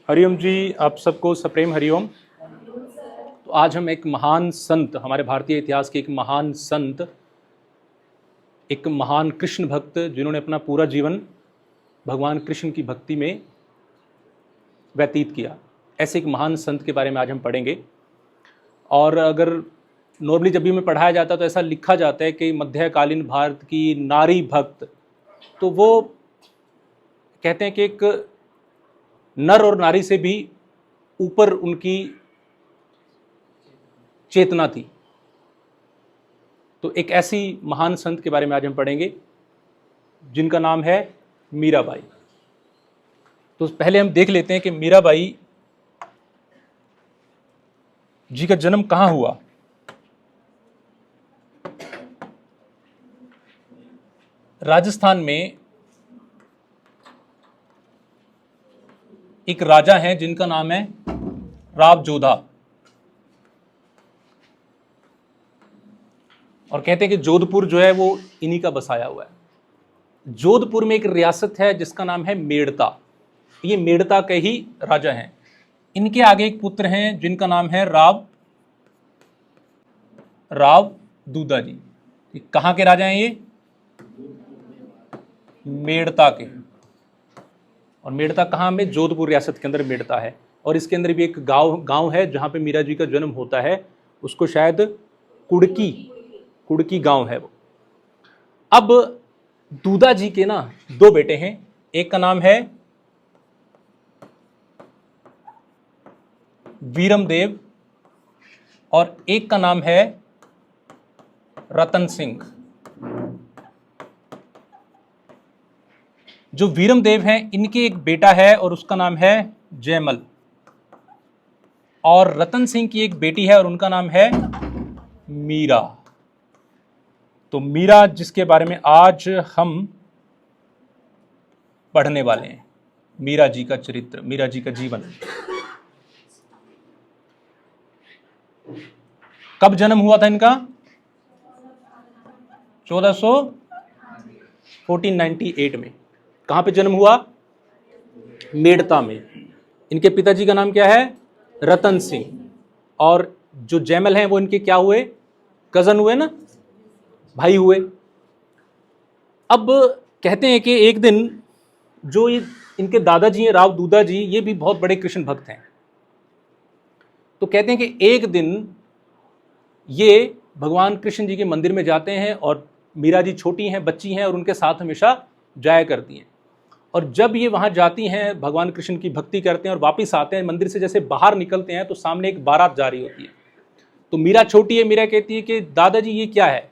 हरिओम जी, आप सबको सप्रेम हरिओम। तो आज हम एक महान संत, हमारे भारतीय इतिहास के एक महान संत, एक महान कृष्ण भक्त जिन्होंने अपना पूरा जीवन भगवान कृष्ण की भक्ति में व्यतीत किया, ऐसे एक महान संत के बारे में आज हम पढ़ेंगे। और अगर नॉर्मली जब भी हमें पढ़ाया जाता है तो ऐसा लिखा जाता है कि मध्यकालीन भारत की नारी भक्त, तो वो कहते हैं कि एक नर और नारी से भी ऊपर उनकी चेतना थी। तो एक ऐसी महान संत के बारे में आज हम पढ़ेंगे जिनका नाम है मीराबाई। तो पहले हम देख लेते हैं कि मीराबाई जी का जन्म कहाँ हुआ। राजस्थान में एक राजा हैं जिनका नाम है राव जोधा, और कहते हैं कि जोधपुर जो है वो इन्हीं का बसाया हुआ है। जोधपुर में एक रियासत है जिसका नाम है मेड़ता। ये मेड़ता के ही राजा हैं। इनके आगे एक पुत्र हैं जिनका नाम है राव दूधा जी। ये कहाँ के राजा हैं? ये मेड़ता के। और मेड़ता कहाँ में? जोधपुर रियासत के अंदर मेड़ता है। और इसके अंदर भी एक गांव है जहाँ पे मीरा जी का जन्म होता है, उसको शायद कुड़की गांव है वो। अब दूधा जी के ना दो बेटे हैं, एक का नाम है वीरमदेव और एक का नाम है रतन सिंह। जो वीरमदेव हैं इनके एक बेटा है और उसका नाम है जयमल, और रतन सिंह की एक बेटी है और उनका नाम है मीरा। तो मीरा जिसके बारे में आज हम पढ़ने वाले हैं, मीरा जी का चरित्र, मीरा जी का जीवन। कब जन्म हुआ था इनका? 1498 में। कहां पे जन्म हुआ? मेड़ता में। इनके पिताजी का नाम क्या है? रतन सिंह। और जो जयमल हैं वो इनके क्या हुए? कजन हुए ना, भाई हुए। अब कहते हैं कि एक दिन जो ये इनके दादाजी हैं राव दूधा जी, ये भी बहुत बड़े कृष्ण भक्त हैं। तो कहते हैं कि एक दिन ये भगवान कृष्ण जी के मंदिर में जाते हैं और मीरा जी छोटी हैं, बच्ची हैं, और उनके साथ हमेशा जाया करती हैं। और जब ये वहाँ जाती हैं, भगवान कृष्ण की भक्ति करते हैं और वापस आते हैं, मंदिर से जैसे बाहर निकलते हैं तो सामने एक बारात जा रही होती है। तो मीरा छोटी है, मीरा कहती है कि दादाजी ये क्या है,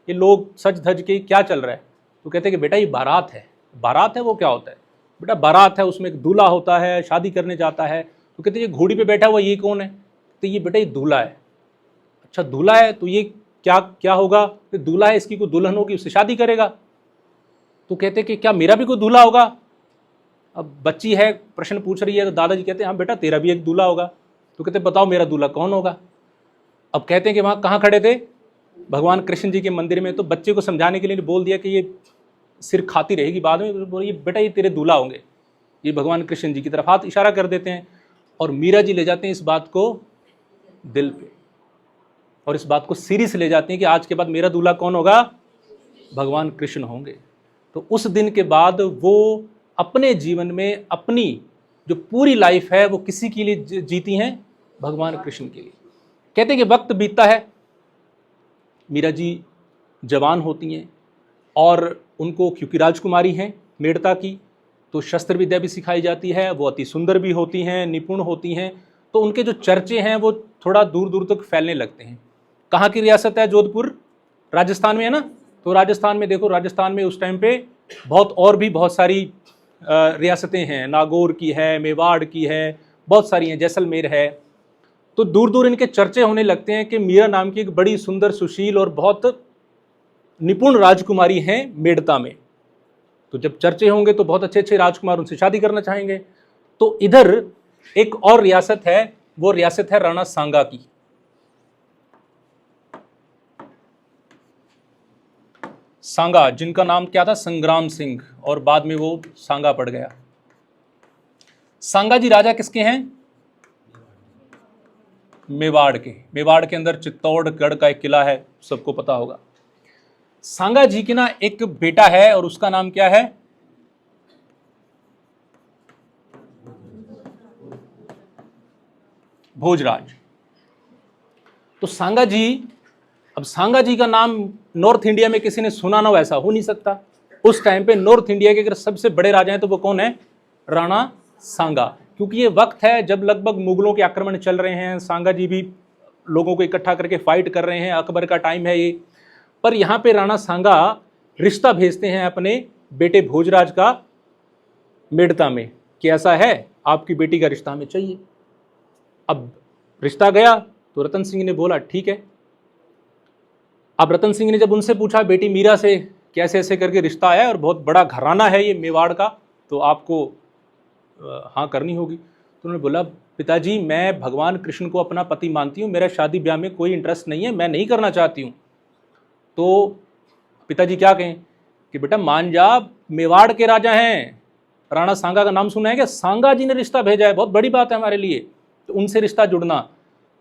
ये लोग सज धज के क्या चल रहा है? तो कहते हैं कि बेटा ये बारात है। बारात है? वो क्या होता है? बेटा बारात है, उसमें एक दूल्हा होता है, शादी करने जाता है। तो कहते हैं ये घोड़ी पे बैठा हुआ ये कौन है? तो ये बेटा ये दूल्हा है। अच्छा दूल्हा है, तो ये क्या क्या होगा? तो दूल्हा है, इसकी कोई दुल्हन होगी, उससे शादी करेगा। तो कहते हैं कि क्या मेरा भी कोई दूल्हा होगा? अब बच्ची है, प्रश्न पूछ रही है, तो दादाजी कहते हैं हाँ बेटा तेरा भी एक दूल्हा होगा। तो कहते बताओ मेरा दूल्हा कौन होगा? अब कहते हैं कि वहाँ कहाँ खड़े थे? भगवान कृष्ण जी के मंदिर में। तो बच्चे को समझाने के लिए बोल दिया कि ये सिर खाती रहेगी बाद में, बोलिए बेटा ये तेरे दूल्हा होंगे। ये भगवान कृष्ण जी की तरफ हाथ इशारा कर देते हैं और मीरा जी ले जाते हैं इस बात को दिल पे, और इस बात को सीरियस ले जाते हैं कि आज के बाद मेरा दूल्हा कौन होगा? भगवान कृष्ण होंगे। तो उस दिन के बाद वो अपने जीवन में अपनी जो पूरी लाइफ है वो किसी के लिए जीती हैं? भगवान कृष्ण के लिए। कहते हैं कि वक्त बीतता है, मीरा जी जवान होती हैं और उनको, क्योंकि राजकुमारी हैं मेड़ता की, तो शस्त्र विद्या भी सिखाई जाती है। वो अति सुंदर भी होती हैं, निपुण होती हैं। तो उनके जो चर्चे हैं वो थोड़ा दूर दूर तक फैलने लगते हैं। कहाँ की रियासत है? जोधपुर राजस्थान में है ना। तो राजस्थान में देखो, राजस्थान में उस टाइम पे बहुत सारी रियासतें हैं। नागौर की है, मेवाड़ की है, बहुत सारी हैं, जैसलमेर है। तो दूर दूर इनके चर्चे होने लगते हैं कि मीरा नाम की एक बड़ी सुंदर, सुशील और बहुत निपुण राजकुमारी हैं मेड़ता में। तो जब चर्चे होंगे तो बहुत अच्छे अच्छे राजकुमार उनसे शादी करना चाहेंगे। तो इधर एक और रियासत है, वो रियासत है राणा सांगा की। सांगा, जिनका नाम क्या था? संग्राम सिंह, और बाद में वो सांगा पड़ गया। सांगाजी राजा किसके हैं? मेवाड़ के। मेवाड़ के अंदर चित्तौड़गढ़ का एक किला है, सबको पता होगा। सांगाजी के ना एक बेटा है और उसका नाम क्या है? भोजराज। तो सांगाजी, अब सांगाजी का नाम नॉर्थ इंडिया में किसी ने सुना ना हो ऐसा हो नहीं सकता। उस टाइम पे नॉर्थ इंडिया के अगर सबसे बड़े राजा हैं तो वो कौन है? राणा सांगा। क्योंकि ये वक्त है जब लगभग मुगलों के आक्रमण चल रहे हैं, सांगाजी भी लोगों को इकट्ठा करके फाइट कर रहे हैं, अकबर का टाइम है ये। पर यहाँ पे राणा सांगा रिश्ता भेजते हैं अपने बेटे भोजराज का मेड़ता में कि ऐसा है, आपकी बेटी का रिश्ता हमें चाहिए। अब रिश्ता गया तो रतन सिंह ने बोला ठीक है। अब रतन सिंह ने जब उनसे पूछा बेटी मीरा से कैसे ऐसे करके रिश्ता आया और बहुत बड़ा घराना है ये मेवाड़ का, तो आपको हाँ करनी होगी। तो उन्होंने बोला पिताजी मैं भगवान कृष्ण को अपना पति मानती हूँ, मेरा शादी ब्याह में कोई इंटरेस्ट नहीं है, मैं नहीं करना चाहती हूँ। तो पिताजी क्या कहें कि बेटा मान जा, मेवाड़ के राजा हैं, राणा सांगा का नाम सुना है क्या? सांगा जी ने रिश्ता भेजा है, बहुत बड़ी बात है हमारे लिए, तो उनसे रिश्ता जुड़ना।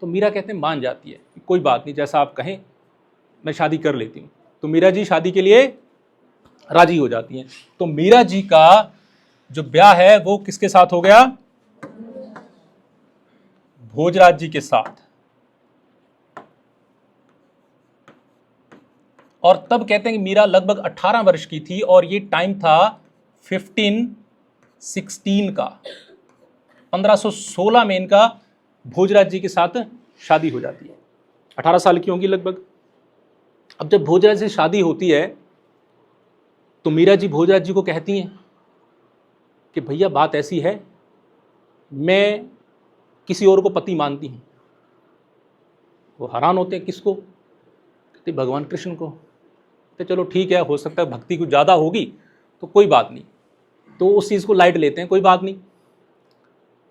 तो मीरा कहते हैं मान जाती है, कोई बात नहीं, जैसा आप कहें मैं शादी कर लेती हूँ। तो मीरा जी शादी के लिए राजी हो जाती हैं। तो मीरा जी का जो ब्याह है वो किसके साथ हो गया? भोजराज जी के साथ। और तब कहते हैं कि मीरा लगभग 18 वर्ष की थी और ये टाइम था 1516 का। 1516 में इनका भोजराज जी के साथ शादी हो जाती है। 18 साल की होंगी लगभग। अब जब भोजराज से शादी होती है तो मीरा जी भोजराज जी को कहती हैं कि भैया बात ऐसी है, मैं किसी और को पति मानती हूँ। वो हैरान होते हैं, किसको? कहते भगवान कृष्ण को। तो चलो ठीक है, हो सकता है भक्ति कुछ ज़्यादा होगी तो कोई बात नहीं, तो उस चीज़ को लाइट लेते हैं, कोई बात नहीं,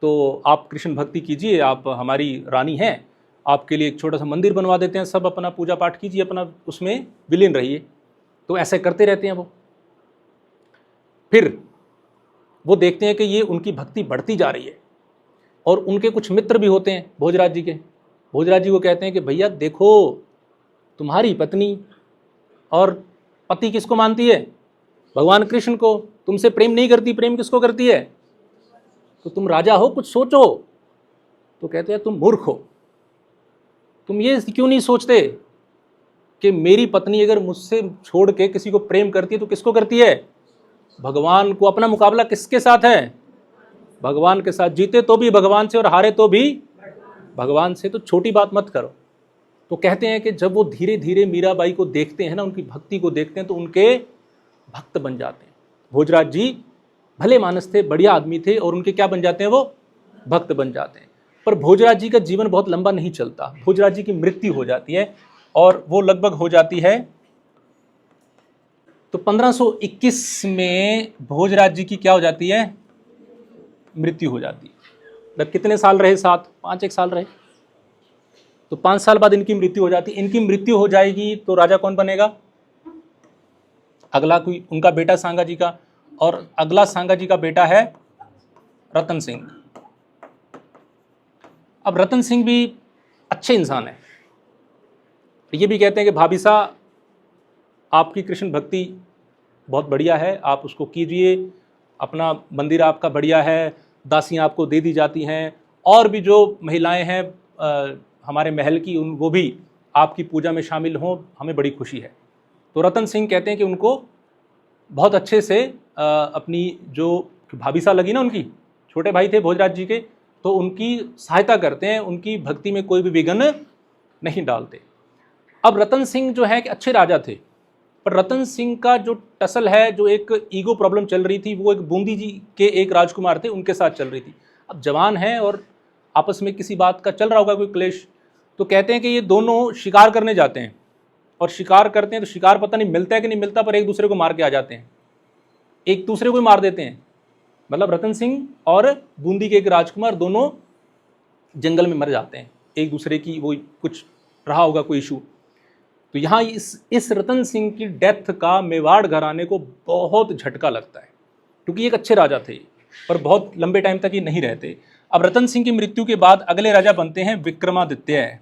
तो आप कृष्ण भक्ति कीजिए, आप हमारी रानी हैं, आपके लिए एक छोटा सा मंदिर बनवा देते हैं, सब अपना पूजा पाठ कीजिए, अपना उसमें विलीन रहिए। तो ऐसे करते रहते हैं वो। फिर वो देखते हैं कि ये उनकी भक्ति बढ़ती जा रही है और उनके कुछ मित्र भी होते हैं भोजराज जी के। भोजराज जी को कहते हैं कि भैया देखो, तुम्हारी पत्नी और पति किसको मानती है? भगवान कृष्ण को। तुमसे प्रेम नहीं करती, प्रेम किसको करती है? तो तुम राजा हो, कुछ सोचो। तो कहते हैं तुम मूर्ख हो, तुम ये क्यों नहीं सोचते कि मेरी पत्नी अगर मुझसे छोड़ के किसी को प्रेम करती है तो किसको करती है? भगवान को। अपना मुकाबला किसके साथ है? भगवान के साथ। जीते तो भी भगवान से और हारे तो भी भगवान से, तो छोटी बात मत करो। तो कहते हैं कि जब वो धीरे धीरे मीराबाई को देखते हैं ना, उनकी भक्ति को देखते हैं, तो उनके भक्त बन जाते हैं। भोजराज जी भले मानस थे, बढ़िया आदमी थे, और उनके क्या बन जाते हैं? वो भक्त बन जाते हैं। पर भोजराज जी का जीवन बहुत लंबा नहीं चलता। भोजराज जी की मृत्यु हो जाती है और वो लगभग हो जाती है, तो 1521 में भोजराज जी की क्या हो जाती है? मृत्यु हो जाती है। मतलब कितने साल रहे साथ? 5 साल रहे। तो 5 साल बाद इनकी मृत्यु हो जाती है। इनकी मृत्यु हो जाएगी तो राजा कौन बनेगा? अगला कोई उनका बेटा सांगा जी का, और अगला सांगा जी का बेटा है रतन सिंह। अब रतन सिंह भी अच्छे इंसान है। ये भी कहते हैं कि भाभी साहब आपकी कृष्ण भक्ति बहुत बढ़िया है, आप उसको कीजिए, अपना मंदिर आपका बढ़िया है, दासियाँ आपको दे दी जाती हैं, और भी जो महिलाएं हैं हमारे महल की, उन वो भी आपकी पूजा में शामिल हों, हमें बड़ी खुशी है। तो रतन सिंह कहते हैं कि उनको बहुत अच्छे से अपनी जो भाभी साहब लगी ना, उनकी छोटे भाई थे भोजराज जी के, तो उनकी सहायता करते हैं, उनकी भक्ति में कोई भी विघ्न नहीं डालते। अब रतन सिंह जो है कि अच्छे राजा थे, पर रतन सिंह का जो टसल है, जो एक ईगो प्रॉब्लम चल रही थी, वो एक बूंदी जी के एक राजकुमार थे, उनके साथ चल रही थी। अब जवान हैं और आपस में किसी बात का चल रहा होगा कोई क्लेश, तो कहते हैं कि ये दोनों शिकार करने जाते हैं, और शिकार करते हैं तो शिकार पता नहीं मिलता है कि नहीं मिलता, पर एक दूसरे को मार के आ जाते हैं, एक दूसरे को मार देते हैं। मतलब रतन सिंह और बूंदी के एक राजकुमार दोनों जंगल में मर जाते हैं, एक दूसरे की वो कुछ रहा होगा कोई इशू। तो यहाँ इस रतन सिंह की डेथ का मेवाड़ घराने को बहुत झटका लगता है, क्योंकि एक अच्छे राजा थे। पर बहुत लंबे टाइम तक ये नहीं रहते। अब रतन सिंह की मृत्यु के बाद अगले राजा बनते हैं विक्रमादित्य।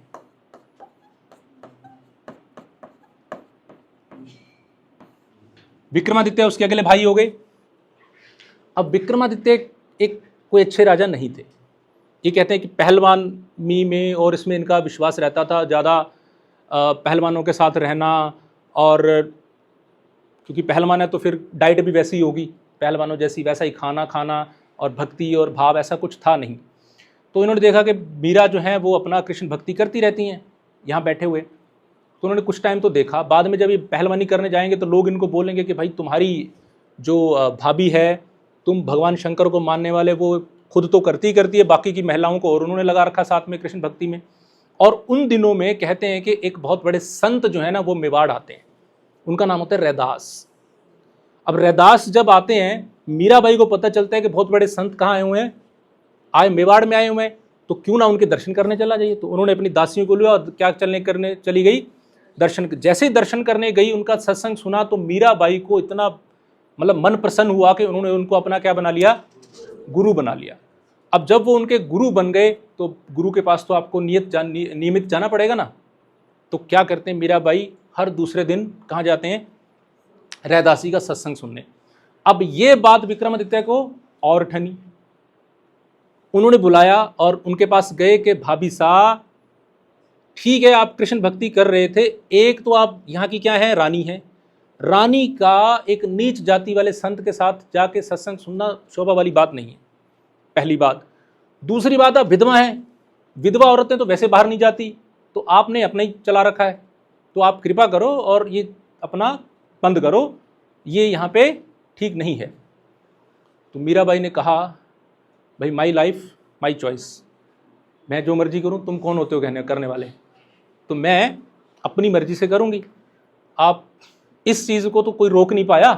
विक्रमादित्य उसके अगले भाई हो गए। अब विक्रमादित्य एक कोई अच्छे राजा नहीं थे। ये कहते हैं कि पहलवानी में और इसमें इनका विश्वास रहता था, ज़्यादा पहलवानों के साथ रहना, और क्योंकि पहलवान है तो फिर डाइट भी वैसी ही होगी पहलवानों जैसी, वैसा ही खाना खाना, और भक्ति और भाव ऐसा कुछ था नहीं। तो इन्होंने देखा कि मीरा जो है वो अपना कृष्ण भक्ति करती रहती हैं यहाँ बैठे हुए। तो उन्होंने कुछ टाइम तो देखा, बाद में जब ये पहलवानी करने जाएंगे तो लोग इनको बोलेंगे कि भाई तुम्हारी जो भाभी है, तुम भगवान शंकर को मानने वाले, वो खुद तो करती है बाकी की महिलाओं को और उन्होंने लगा रखा साथ में कृष्ण भक्ति में। और उन दिनों में कहते हैं कि एक बहुत बड़े संत जो है ना वो मेवाड़ आते हैं, उनका नाम होता है रैदास। अब रैदास जब आते हैं, मीराबाई को पता चलता है कि बहुत बड़े संत कहाँ आए हुए हैं, मेवाड़ में आए हुए हैं, तो क्यों ना उनके दर्शन करने चला जाइए। तो उन्होंने अपनी दासियों को लिया और क्या करने चली गई, दर्शन। जैसे ही दर्शन करने गई, उनका सत्संग सुना तो मीराबाई को इतना मतलब मन प्रसन्न हुआ कि उन्होंने उनको अपना क्या बना लिया, गुरु बना लिया। अब जब वो उनके गुरु बन गए तो गुरु के पास तो आपको नियमित जाना पड़ेगा ना। तो क्या करते हैं, मीराबाई हर दूसरे दिन कहाँ जाते हैं, रैदासी का सत्संग सुनने। अब ये बात विक्रमादित्य को और ठनी, उन्होंने बुलाया और उनके पास गए कि भाभी साहब ठीक है, आप कृष्ण भक्ति कर रहे थे, एक तो आप यहाँ की क्या है, रानी है, रानी का एक नीच जाति वाले संत के साथ जाके सत्संग सुनना शोभा वाली बात नहीं है, पहली बात। दूसरी बात, आप विधवा हैं, विधवा औरतें तो वैसे बाहर नहीं जाती, तो आपने अपना ही चला रखा है, तो आप कृपा करो और ये अपना बंद करो, ये यहाँ पे ठीक नहीं है। तो मीराबाई ने कहा भाई माई लाइफ माई चॉइस, मैं जो मर्जी करूँ, तुम कौन होते हो कहने करने वाले, तो मैं अपनी मर्जी से करूँगी। आप इस चीज़ को तो कोई रोक नहीं पाया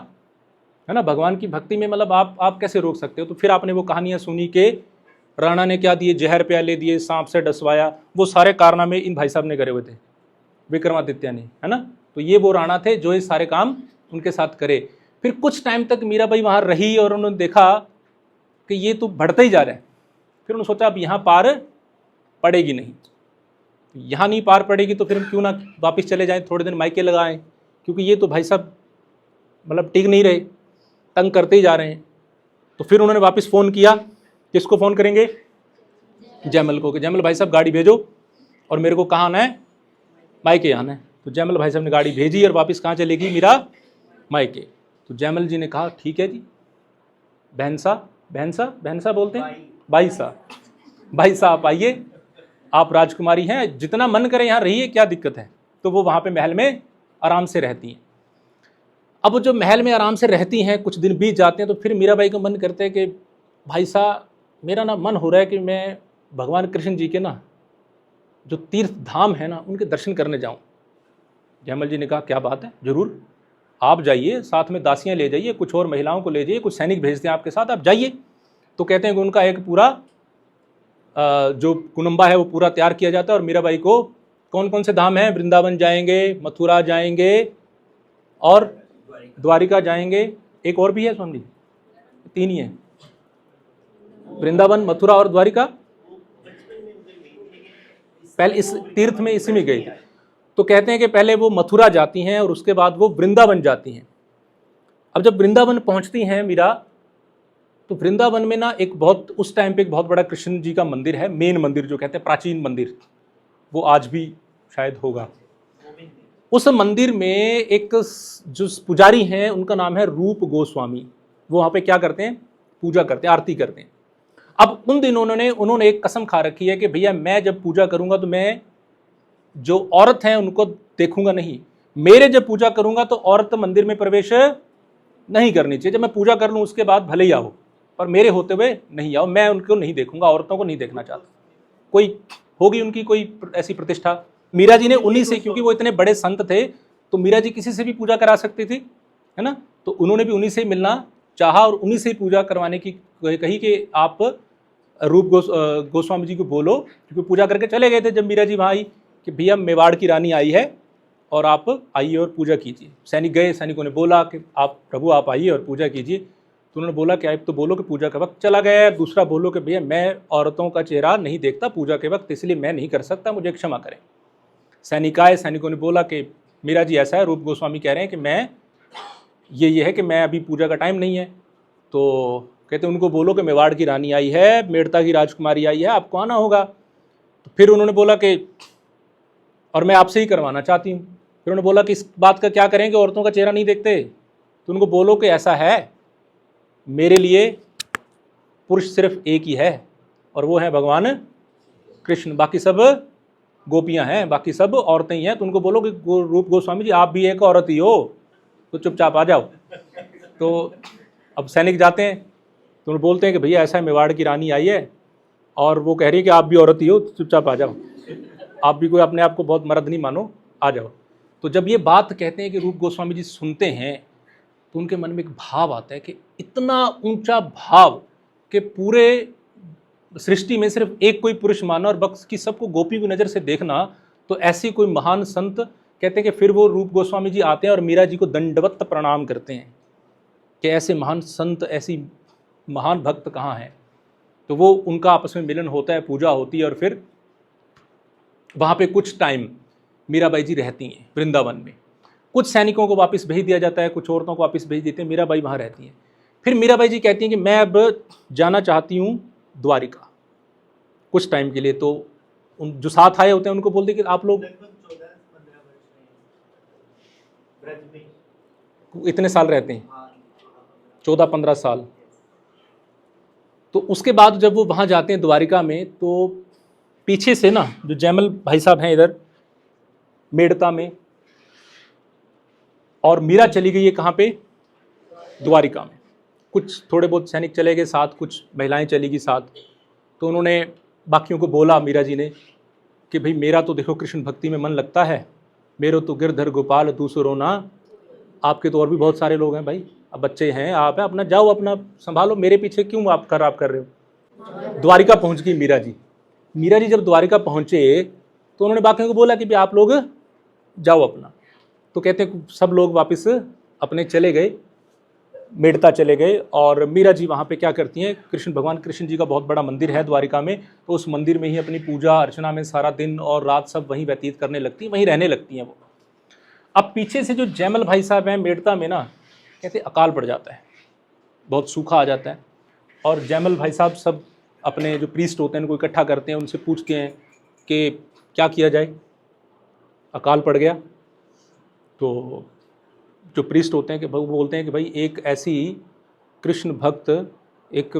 है ना, भगवान की भक्ति में, मतलब आप कैसे रोक सकते हो। तो फिर आपने वो कहानियाँ सुनी कि राणा ने क्या दिए, जहर प्याले दिए, सांप से डसवाया, वो सारे कारनामे इन भाई साहब ने करे हुए थे, विक्रमादित्य ने, है ना। तो ये वो राणा थे जो ये सारे काम उनके साथ करे। फिर कुछ टाइम तक मीराबाई वहाँ रही और उन्होंने देखा कि ये तो बढ़ता ही जा रहा है। फिर उन्होंने सोचा अब यहाँ पार पड़ेगी नहीं, यहाँ नहीं पार पड़ेगी तो फिर हम क्यों ना वापस चले जाएं, थोड़े दिन मायके लगाएं, क्योंकि ये तो भाई साहब मतलब टिक नहीं रहे, तंग करते ही जा रहे हैं। तो फिर उन्होंने वापस फ़ोन किया, किसको फ़ोन करेंगे, जयमल को, कि जयमल भाई साहब गाड़ी भेजो और मेरे को कहाँ आना है, मायके आना है। तो जयमल भाई साहब ने गाड़ी भेजी और वापस कहाँ चलेगी, मीरा मायके। तो जयमल जी ने कहा ठीक है जी, बहन सा बोलते हैं, भाई साहब आप आइए, आप राजकुमारी हैं, जितना मन करे यहाँ रहिए, क्या दिक्कत है। तो वो वहाँ पे महल में आराम से रहती हैं। अब वो जो महल में आराम से रहती हैं, कुछ दिन बीत जाते हैं, तो फिर मीराबाई को मन करता है कि भाई साहब मेरा ना मन हो रहा है कि मैं भगवान कृष्ण जी के ना जो तीर्थ धाम है ना, उनके दर्शन करने जाऊँ। जयमल जी ने कहा क्या बात है, ज़रूर आप जाइए, साथ में दासियाँ ले जाइए, कुछ और महिलाओं को ले जाइए, कुछ सैनिक भेजते हैं आपके साथ, आप जाइए। तो कहते हैं कि उनका एक पूरा जो कुनम्बा है वो पूरा तैयार किया जाता है। और मीराबाई को कौन कौन से धाम हैं, वृंदावन जाएंगे, मथुरा जाएंगे और द्वारिका जाएंगे, एक और भी है स्वामी जी, 3 ही है, वृंदावन, मथुरा और द्वारिका। पहले इस तीर्थ में इसी में गई थी। तो कहते हैं कि पहले वो मथुरा जाती हैं और उसके बाद वो वृंदावन जाती हैं। अब जब वृंदावन पहुंचती हैं मीरा, तो वृंदावन में ना एक बहुत उस टाइम पे एक बहुत बड़ा कृष्ण जी का मंदिर है, मेन मंदिर जो कहते हैं, प्राचीन मंदिर, वो आज भी शायद होगा। उस मंदिर में एक जो पुजारी हैं उनका नाम है रूप गोस्वामी, वो वहाँ पे क्या करते हैं, पूजा करते हैं, आरती करते हैं। अब उन दिनों उन्होंने एक कसम खा रखी है कि भैया मैं जब पूजा करूँगा तो मैं जो औरत हैं उनको देखूंगा नहीं, मेरे जब पूजा करूँगा तो औरत मंदिर में प्रवेश नहीं करनी चाहिए, जब मैं पूजा कर लूँ उसके बाद भले ही आओ, पर मेरे होते हुए नहीं आओ, मैं उनको नहीं देखूंगा, औरतों को नहीं देखना चाहता। कोई होगी उनकी कोई ऐसी प्रतिष्ठा। मीरा जी ने उन्हीं से, क्योंकि वो इतने बड़े संत थे, तो मीरा जी किसी से भी पूजा करा सकती थी, है ना। तो उन्होंने भी उन्हीं से मिलना चाहा और उन्हीं से पूजा करवाने की कही कि आप रूप गोस्वामी जी को बोलो, क्योंकि पूजा करके चले गए थे जब मीरा जी वहाँ आई कि भैया मेवाड़ की रानी आई है और आप आइए और पूजा कीजिए। सैनिक गए, सैनिकों ने बोला कि आप प्रभु आप आइए और पूजा कीजिए। तो उन्होंने बोला कि आप तो बोलो कि पूजा का वक्त चला गया है, दूसरा बोलो कि भैया मैं औरतों का चेहरा नहीं देखता पूजा के वक्त, इसलिए मैं नहीं कर सकता, मुझे क्षमा करें। सैनिक आए, सैनिकों ने बोला कि मीरा जी ऐसा है, रूप गोस्वामी कह रहे हैं कि मैं ये है कि मैं अभी पूजा का टाइम नहीं है। तो कहते उनको बोलो कि मेवाड़ की रानी आई है, मेड़ता की राजकुमारी आई है, आपको आना होगा। तो फिर उन्होंने बोला कि और मैं आपसे ही करवाना चाहती हूँ। फिर उन्होंने बोला कि इस बात का क्या करें कि औरतों का चेहरा नहीं देखते। तो उनको बोलो कि ऐसा है, मेरे लिए पुरुष सिर्फ एक ही है और वो है भगवान कृष्ण, बाकी सब गोपियां हैं, बाकी सब औरतें ही हैं। तो उनको बोलो कि रूप गोस्वामी जी आप भी एक औरत ही हो, तो चुपचाप आ जाओ। तो अब सैनिक जाते हैं तो उन्हें बोलते हैं कि भैया ऐसा है, मेवाड़ की रानी आई है और वो कह रही है कि आप भी औरत ही हो, तो चुपचाप आ जाओ, आप भी कोई अपने आप को बहुत मर्द नहीं मानो, आ जाओ। तो जब ये बात कहते हैं कि रूप गोस्वामी जी सुनते हैं तो उनके मन में एक भाव आता है कि इतना ऊंचा भाव कि पूरे सृष्टि में सिर्फ एक कोई पुरुष माना और बाकी सबको गोपी की नज़र से देखना, तो ऐसी कोई महान संत कहते हैं कि फिर वो रूप गोस्वामी जी आते हैं और मीरा जी को दंडवत प्रणाम करते हैं कि ऐसे महान संत, ऐसी महान भक्त कहाँ हैं। तो वो उनका आपस में मिलन होता है, पूजा होती है और फिर वहाँ पे कुछ टाइम मीराबाई जी रहती हैं वृंदावन में। कुछ सैनिकों को वापस भेज दिया जाता है, कुछ औरतों को वापस भेज देते हैं, मीराबाई वहाँ रहती हैं। फिर मीराबाई जी कहती हैं कि मैं अब जाना चाहती हूँ द्वारिका कुछ टाइम के लिए। तो उन जो साथ आए होते हैं उनको बोलते कि आप लोग इतने साल रहते हैं, 14-15 साल। तो उसके बाद जब वो वहाँ जाते हैं द्वारिका में, तो पीछे से ना जो जयमल भाई साहब हैं इधर मेड़ता में, और मीरा चली गई है कहाँ पे, द्वारिका में। कुछ थोड़े बहुत सैनिक चले गए साथ, कुछ महिलाएं चली गई साथ। तो उन्होंने बाकियों को बोला मीरा जी ने कि भाई मेरा तो देखो कृष्ण भक्ति में मन लगता है, मेरो तो गिरधर गोपाल दूसरो ना, आपके तो और भी बहुत सारे लोग हैं भाई, अब बच्चे हैं, आप हैं, अपना जाओ, अपना संभालो, मेरे पीछे क्यों आप कर रहे हो। द्वारिका पहुंच गई मीरा जी। मीरा जी जब द्वारिका पहुंचे तो उन्होंने बाकियों को बोला कि भाई आप लोग जाओ अपना। तो कहते हैं सब लोग वापस अपने चले गए, मेड़ता चले गए। और मीरा जी वहाँ पे क्या करती हैं, कृष्ण भगवान कृष्ण जी का बहुत बड़ा मंदिर है द्वारिका में, तो उस मंदिर में ही अपनी पूजा अर्चना में सारा दिन और रात सब वहीं व्यतीत करने लगती हैं, वहीं रहने लगती हैं वो। अब पीछे से जो जयमल भाई साहब हैं मेड़ता में ना, कहते अकाल पड़ जाता है, बहुत सूखा आ जाता है। और जयमल भाई साहब सब अपने जो प्रीस्ट होते हैं उनको इकट्ठा करते हैं, उनसे पूछते हैं कि क्या किया जाए, अकाल पड़ गया। तो जो प्रीस्ट होते हैं कि वो बोलते हैं कि भाई एक ऐसी कृष्ण भक्त एक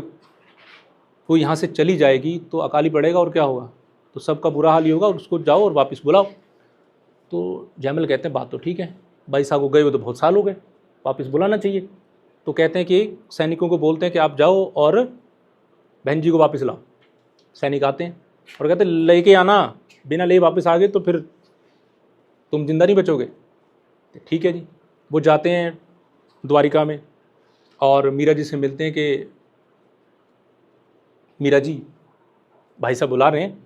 वो यहाँ से चली जाएगी तो अकाल ही पड़ेगा और क्या होगा, तो सबका बुरा हाल ही होगा, और उसको जाओ और वापस बुलाओ। तो जयमल कहते हैं बात तो ठीक है, भाई साहब को गए हुए तो बहुत साल हो गए, वापस बुलाना चाहिए। तो कहते हैं कि सैनिकों को बोलते हैं कि आप जाओ और बहन जी को वापस लाओ। सैनिक आते हैं और कहते हैं लेके आना, बिना ले वापस आ गए तो फिर तुम जिंदा नहीं बचोगे। ठीक है जी। वो जाते हैं द्वारिका में और मीरा जी से मिलते हैं कि मीरा जी भाई साहब बुला रहे हैं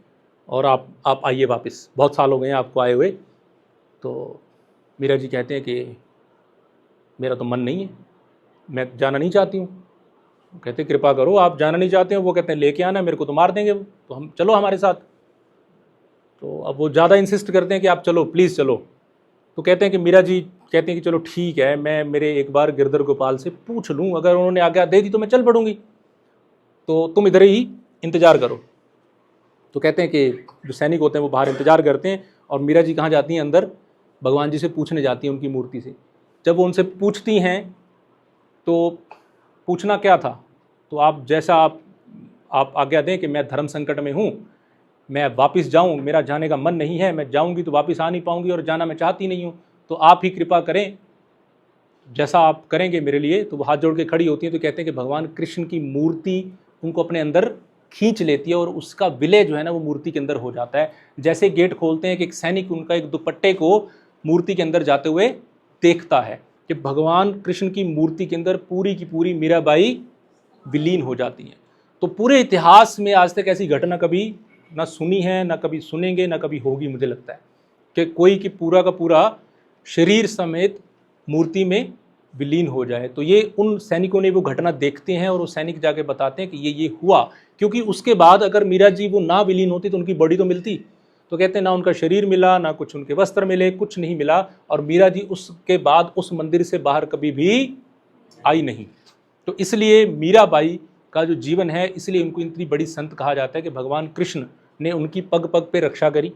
और आप आइए वापस, बहुत साल हो गए हैं आपको आए हुए। तो मीरा जी कहते हैं कि मेरा तो मन नहीं है, मैं जाना नहीं चाहती हूँ। कहते कृपा करो, आप जाना नहीं चाहते हो, वो कहते हैं लेके आना, मेरे को तो मार देंगे वो, तो हम चलो हमारे साथ। तो अब वो ज़्यादा इंसिस्ट करते हैं कि आप चलो, प्लीज़ चलो। तो कहते हैं कि मीरा जी कहते हैं कि चलो ठीक है, मैं मेरे एक बार गिरधर गोपाल से पूछ लूँ, अगर उन्होंने आज्ञा दे दी तो मैं चल पड़ूंगी, तो तुम इधर ही इंतज़ार करो। तो कहते हैं कि जो सैनिक होते हैं वो बाहर इंतज़ार करते हैं और मीरा जी कहाँ जाती हैं, अंदर भगवान जी से पूछने जाती हैं उनकी मूर्ति से। जब वो उनसे पूछती हैं तो पूछना क्या था, तो आप जैसा आप आज्ञा दें कि मैं धर्म संकट में हूँ, मैं वापस जाऊँ, मेरा जाने का मन नहीं है, मैं जाऊँगी तो वापस आ नहीं पाऊँगी और जाना मैं चाहती नहीं हूँ, तो आप ही कृपा करें, जैसा आप करेंगे मेरे लिए। तो वो हाथ जोड़ के खड़ी होती हैं। तो कहते हैं कि भगवान कृष्ण की मूर्ति उनको अपने अंदर खींच लेती है और उसका विलय जो है ना वो मूर्ति के अंदर हो जाता है। जैसे गेट खोलते हैं कि एक सैनिक उनका एक दुपट्टे को मूर्ति के अंदर जाते हुए देखता है कि भगवान कृष्ण की मूर्ति के अंदर पूरी की पूरी मीराबाई विलीन हो जाती हैं। तो पूरे इतिहास में आज तक ऐसी घटना कभी ना सुनी है, ना कभी सुनेंगे, ना कभी होगी। मुझे लगता है कि कोई कि पूरा का पूरा शरीर समेत मूर्ति में विलीन हो जाए। तो ये उन सैनिकों ने वो घटना देखते हैं और वो सैनिक जाके बताते हैं कि ये हुआ, क्योंकि उसके बाद अगर मीरा जी वो ना विलीन होती तो उनकी बॉडी तो मिलती। तो कहते हैं ना उनका शरीर मिला, ना कुछ उनके वस्त्र मिले, कुछ नहीं मिला, और मीरा जी उसके बाद उस मंदिर से बाहर कभी भी आई नहीं। तो इसलिए मीराबाई का जो जीवन है, इसलिए उनको इतनी बड़ी संत कहा जाता है कि भगवान कृष्ण ने उनकी पग पग पे रक्षा करी,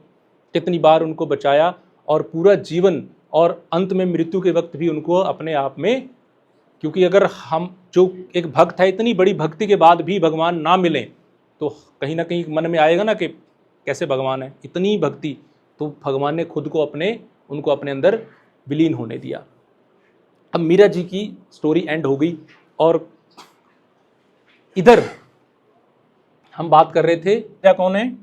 कितनी बार उनको बचाया, और पूरा जीवन और अंत में मृत्यु के वक्त भी उनको अपने आप में, क्योंकि अगर हम जो एक भक्त है इतनी बड़ी भक्ति के बाद भी भगवान ना मिलें तो कहीं ना कहीं मन में आएगा ना कि कैसे भगवान है, इतनी भक्ति, तो भगवान ने खुद को उनको अपने अंदर विलीन होने दिया। अब मीरा जी की स्टोरी एंड हो गई, और इधर हम बात कर रहे थे क्या कौन है,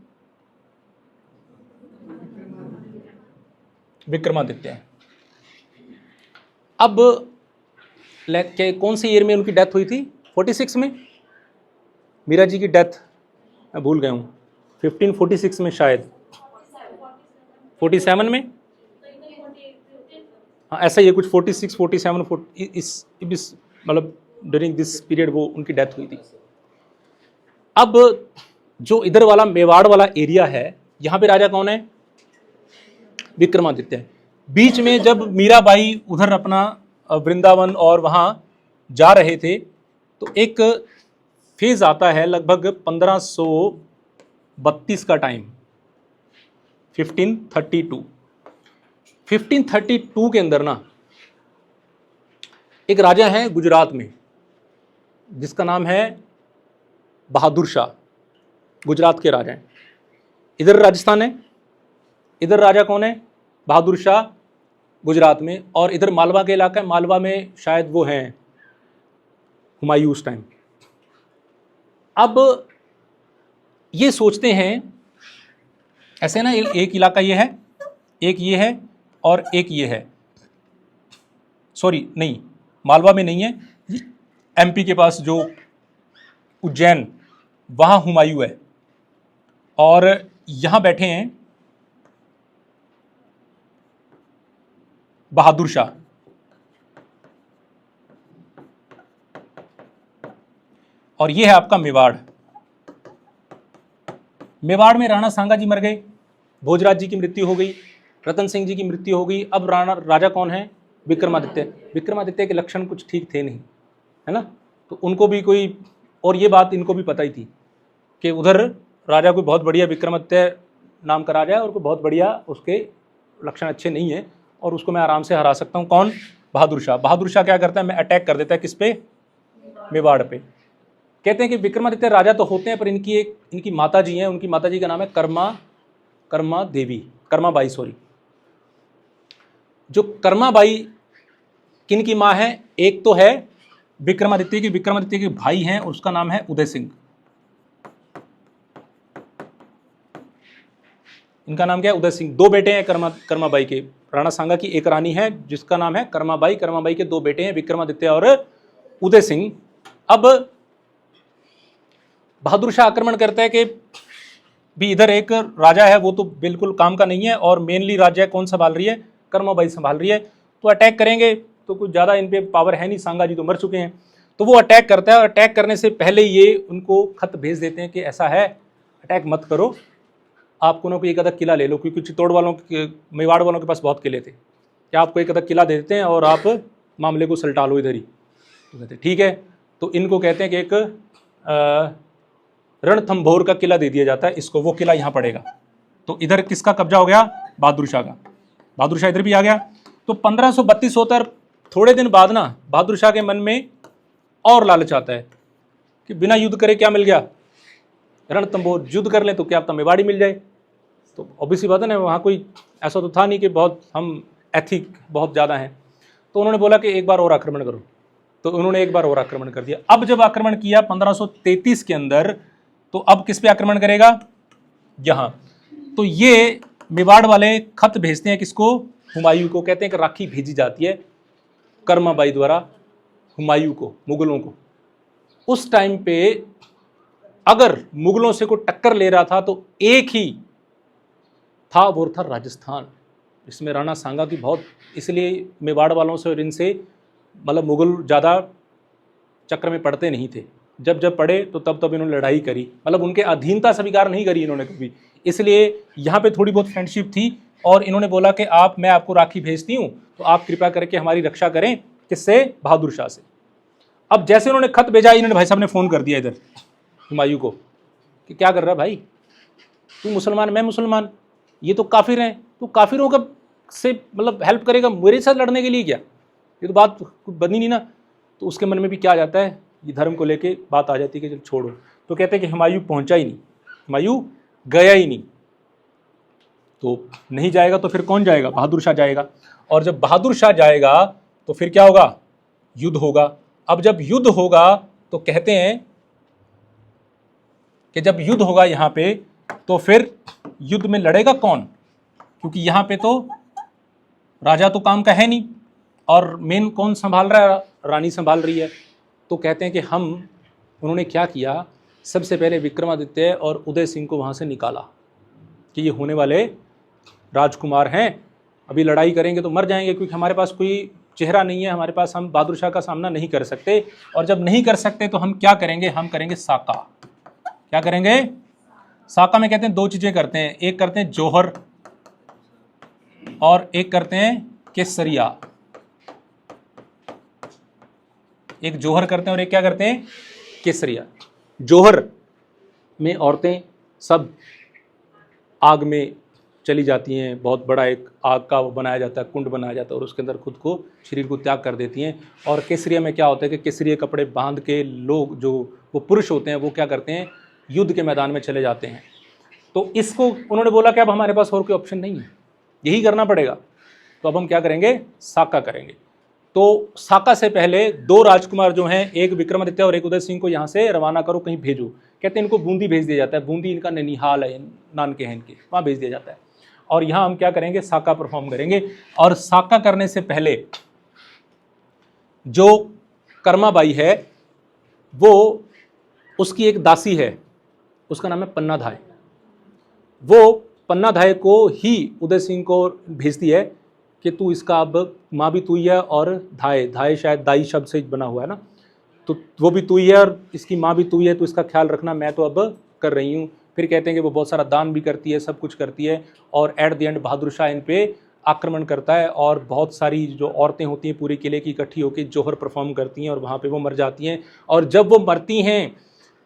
विक्रमादित्य। अब कौन से ईयर में उनकी डेथ हुई थी? 46 में मीरा जी की डेथ, मैं भूल गया हूँ, 1546 में शायद, 47 में, हाँ ऐसा ही कुछ 46, 47, इस मतलब ड्यूरिंग दिस पीरियड वो उनकी डेथ हुई थी। अब जो इधर वाला मेवाड़ वाला एरिया है, यहाँ पे राजा कौन है? विक्रमादित्य। बीच में जब मीराबाई उधर अपना वृंदावन और वहाँ जा रहे थे तो एक फेज आता है लगभग 1532 का टाइम, 1532 के अंदर ना एक राजा है गुजरात में जिसका नाम है बहादुर शाह। गुजरात के राजा हैं, इधर राजस्थान है, इधर राजा कौन है? बहादुर शाह गुजरात में, और इधर मालवा के इलाका है, मालवा में शायद वो हैं हुमायूं उस टाइम। अब ये सोचते हैं ऐसे ना, एक इलाका ये है, एक ये है, और एक ये है, सॉरी नहीं, मालवा में नहीं है, एमपी के पास जो उज्जैन, वहाँ हुमायूं है, और यहाँ बैठे हैं बहादुर शाह। और ये है आपका मेवाड़। मेवाड़ में राणा सांगा जी मर गए, भोजराज जी की मृत्यु हो गई, रतन सिंह जी की मृत्यु हो गई। अब राजा कौन है? विक्रमादित्य। विक्रमादित्य के लक्षण कुछ ठीक थे नहीं, है ना, तो उनको भी कोई, और ये बात इनको भी पता ही थी कि उधर राजा कोई बहुत बढ़िया, विक्रमादित्य नाम का राजा है और कोई बहुत बढ़िया उसके लक्षण अच्छे नहीं है, और उसको मैं आराम से हरा सकता हूँ। कौन? बहादुर शाह। बहादुर शाह क्या करता है? मैं अटैक कर देता है किस पे? मेवाड़ पे। कहते हैं कि विक्रमादित्य राजा तो होते हैं, पर इनकी माता जी हैं, उनकी माता जी का नाम है कर्माबाई, सॉरी। जो कर्माबाई किन की माँ है? एक तो है विक्रमादित्य के भाई हैं, उसका नाम है उदय सिंह। इनका नाम क्या है? उदय सिंह। दो बेटे हैं कर्माबाई के। राणा सांगा की एक रानी है जिसका नाम है कर्माबाई, कर्माबाई के दो बेटे हैं, विक्रमादित्य और उदय सिंह। अब बहादुर शाह आक्रमण करता है कि भी इधर एक राजा है, वो तो बिल्कुल काम का नहीं है, और मेनली राज्य कौन संभाल रही है? कर्माबाई संभाल रही है, तो अटैक करेंगे, तो कुछ ज़्यादा इन पे पावर है नहीं, सांगा जी तो मर चुके हैं। तो वो अटैक करता है, और अटैक करने से पहले ये उनको खत भेज देते हैं कि ऐसा है, अटैक मत करो, आपको ना कोई एक आधा किला ले लो, क्योंकि चित्तौड़ वालों के, मेवाड़ वालों के पास बहुत किले थे, क्या आपको एक आधा किला दे देते हैं और आप मामले को सलटा लो इधर ही। तो कहते ठीक है। तो इनको कहते हैं कि एक रणथंभौर का किला दे दिया जाता है इसको, वो किला यहाँ पड़ेगा। तो इधर किसका कब्जा हो गया? बहादुर शाह का। बहादुर शाह इधर भी आ गया। तो 1532 होता है, थोड़े दिन बाद ना बहादुर शाह के मन में और लालच आता है कि बिना युद्ध करे क्या मिल गया? रणथंभौर। युद्ध कर लें तो क्या मेवाड़ी मिल जाए। तो ऑब्वियसली बात है ना, वहाँ कोई ऐसा तो था नहीं कि बहुत हम एथिक बहुत ज़्यादा हैं। तो उन्होंने बोला कि एक बार और आक्रमण करो। तो उन्होंने एक बार और आक्रमण कर दिया। अब जब आक्रमण किया 1533 के अंदर, तो अब किस पे आक्रमण करेगा? यहाँ। तो ये मेवाड़ वाले खत भेजते हैं किसको? हुमायूं को। कहते हैं कि राखी भेजी जाती है कर्माबाई द्वारा हुमायूं को, मुगलों को। उस टाइम पे अगर मुगलों से कोई टक्कर ले रहा था तो एक ही था, वो था राजस्थान। इसमें राणा सांगा की बहुत, इसलिए मेवाड़ वालों से और इनसे मतलब मुगल ज़्यादा चक्र में पड़ते नहीं थे, जब जब पड़े तो तब तब इन्होंने लड़ाई करी, मतलब उनके अधीनता स्वीकार नहीं करी इन्होंने कभी। इसलिए यहाँ पे थोड़ी बहुत फ्रेंडशिप थी और इन्होंने बोला कि मैं आपको राखी भेजती हूँ तो आप कृपया करके हमारी रक्षा करें। किससे? बहादुर शाह से। अब जैसे उन्होंने खत भेजा, इन्होंने भाई साहब ने फ़ोन कर दिया इधर हुमायूं को कि क्या कर रहा है भाई, तू मुसलमान मैं मुसलमान, ये तो काफिर हैं, तू काफिरों का से मतलब हेल्प करेगा मेरे साथ लड़ने के लिए क्या? ये तो बात बनी नहीं ना। तो उसके मन में भी क्या आ जाता है, ये धर्म को लेके बात आ जाती है कि चल छोड़ो। तो कहते हैं कि हुमायूं पहुंचा ही नहीं, हुमायूं गया ही नहीं। तो नहीं जाएगा तो फिर कौन जाएगा? बहादुर शाह जाएगा। और जब बहादुर शाह जाएगा तो फिर क्या होगा? युद्ध होगा। अब जब युद्ध होगा तो कहते हैं कि जब युद्ध होगा यहाँ पे तो फिर युद्ध में लड़ेगा कौन? क्योंकि यहाँ पे तो राजा तो काम का है नहीं और मेन कौन संभाल रहा है? रानी संभाल रही है। तो कहते हैं कि उन्होंने क्या किया, सबसे पहले विक्रमादित्य और उदय सिंह को वहाँ से निकाला कि ये होने वाले राजकुमार हैं, अभी लड़ाई करेंगे तो मर जाएंगे, क्योंकि हमारे पास कोई चेहरा नहीं है, हमारे पास हम बहादुर शाह का सामना नहीं कर सकते। और जब नहीं कर सकते तो हम क्या करेंगे? हम करेंगे साका। क्या करेंगे? साका में कहते हैं दो चीजें करते हैं, एक करते हैं जौहर और एक करते हैं केसरिया। एक जौहर करते हैं और एक क्या करते हैं? केसरिया। जौहर में औरतें सब आग में चली जाती हैं, बहुत बड़ा एक आग का वो बनाया जाता है, कुंड बनाया जाता है और उसके अंदर खुद को शरीर को त्याग कर देती हैं। और केसरिया में क्या होता है कि केसरिया कपड़े बांध के लोग जो वो पुरुष होते हैं वो क्या करते हैं? युद्ध के मैदान में चले जाते हैं। तो इसको उन्होंने बोला कि अब हमारे पास और कोई ऑप्शन नहीं है, यही करना पड़ेगा। तो अब हम क्या करेंगे? साका करेंगे। तो साका से पहले दो राजकुमार जो हैं, एक विक्रमादित्य और एक उदय सिंह को यहाँ से रवाना करो, कहीं भेजो। कहते हैं इनको बूंदी भेज दिया जाता है, बूंदी इनका ननिहाल है, नानके हैं इनके, वहाँ भेज दिया जाता है। और यहाँ हम क्या करेंगे? साका परफॉर्म करेंगे। और साका करने से पहले जो कर्माबाई है वो, उसकी एक दासी है, उसका नाम है पन्नाधाय। वो पन्नाधाय को ही उदय सिंह को भेजती है कि तू इसका अब माँ भी तू ही है और धाय शायद दाई शब्द से बना हुआ है ना, तो वो भी तू ही है और इसकी माँ भी तू ही है, तो इसका ख्याल रखना, मैं तो अब कर रही हूँ। फिर कहते हैं कि वो बहुत सारा दान भी करती है, सब कुछ करती है। और at the end Bahadur Shah इन पे आक्रमण करता है और बहुत सारी जो औरतें होती हैं पूरे किले की इकट्ठी होकर जौहर परफॉर्म करती हैं और वहाँ पे वो मर जाती हैं। और जब वो मरती हैं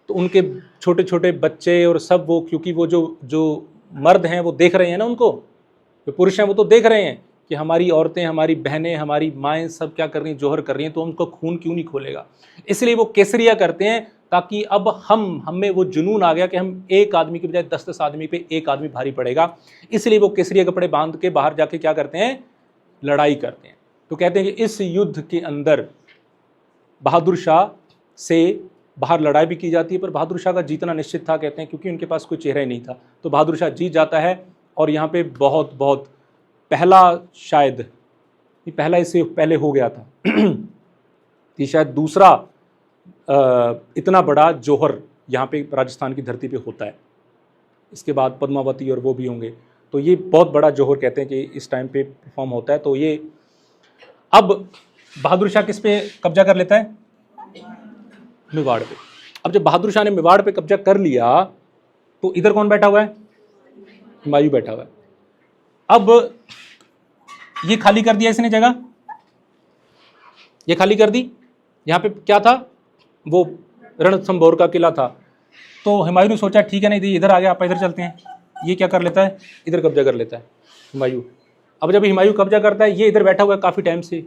तो उनके छोटे छोटे बच्चे और सब वो, क्योंकि वो जो मर्द हैं वो देख रहे हैं ना उनको, जो पुरुष हैं वो तो देख रहे हैं कि हमारी औरतें, हमारी बहनें, हमारी माएँ सब क्या कर रही हैं? जौहर कर रही हैं, तो उनको खून क्यों नहीं खोलेगा? इसलिए वो केसरिया करते हैं, ताकि अब हमें वो जुनून आ गया कि हम एक आदमी के बजाय 10-10 आदमी पे एक आदमी भारी पड़ेगा। इसलिए वो केसरिया कपड़े बांध के बाहर जाके क्या करते हैं? लड़ाई करते हैं। तो कहते हैं कि इस युद्ध के अंदर बहादुर शाह से बाहर लड़ाई भी की जाती है, पर बहादुर शाह का जीतना निश्चित था, कहते हैं, क्योंकि उनके पास कोई चेहरा ही नहीं था। तो बहादुर शाह जीत जाता है। और यहाँ पे बहुत बहुत पहला, शायद ये पहला इससे पहले हो गया था ये शायद दूसरा इतना बड़ा जौहर यहाँ पे राजस्थान की धरती पे होता है। इसके बाद पद्मावती और वो भी होंगे। तो ये बहुत बड़ा जौहर कहते हैं कि इस टाइम पे परफॉर्म होता है। तो ये अब बहादुर शाह किस पे कब्जा कर लेता है? मेवाड़ पे। अब जब बहादुर शाह ने मेवाड़ पे कब्जा कर लिया तो इधर कौन बैठा हुआ है? हुमायूं बैठा हुआ है। अब ये खाली कर दिया इसने जगह, ये खाली कर दी। यहाँ पे क्या था? वो रणथंभौर का किला था। तो हुमायूं ने सोचा ठीक है ना, इधर आ गया, आप इधर चलते हैं। ये क्या कर लेता है? इधर कब्जा कर लेता है हुमायूं। अब जब हुमायूं कब्जा करता है, ये इधर बैठा हुआ है काफ़ी टाइम से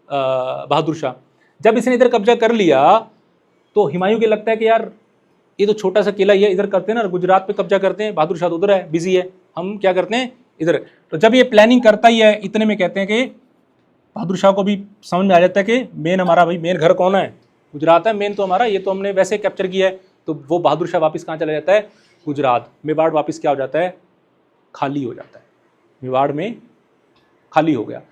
बहादुर शाह। जब इसने इधर कब्जा कर लिया तो हुमायूं के लगता है कि यार ये तो छोटा सा किला ही है, इधर करते हैं ना, गुजरात पे कब्जा करते हैं, बहादुर शाह उधर है, बिजी है, हम क्या करते हैं इधर। तो जब ये प्लानिंग करता ही है, इतने में कहते हैं कि बहादुर शाह को भी समझ में आ जाता है कि मेन हमारा, भाई मेन घर कौन है? गुजरात है, मेन तो हमारा, ये तो हमने वैसे कैप्चर किया है। तो वो बहादुर शाह वापस कहाँ चला जाता है? गुजरात। मेवाड़ वापस क्या हो जाता है? खाली हो जाता है। मेवाड़ में खाली हो गया।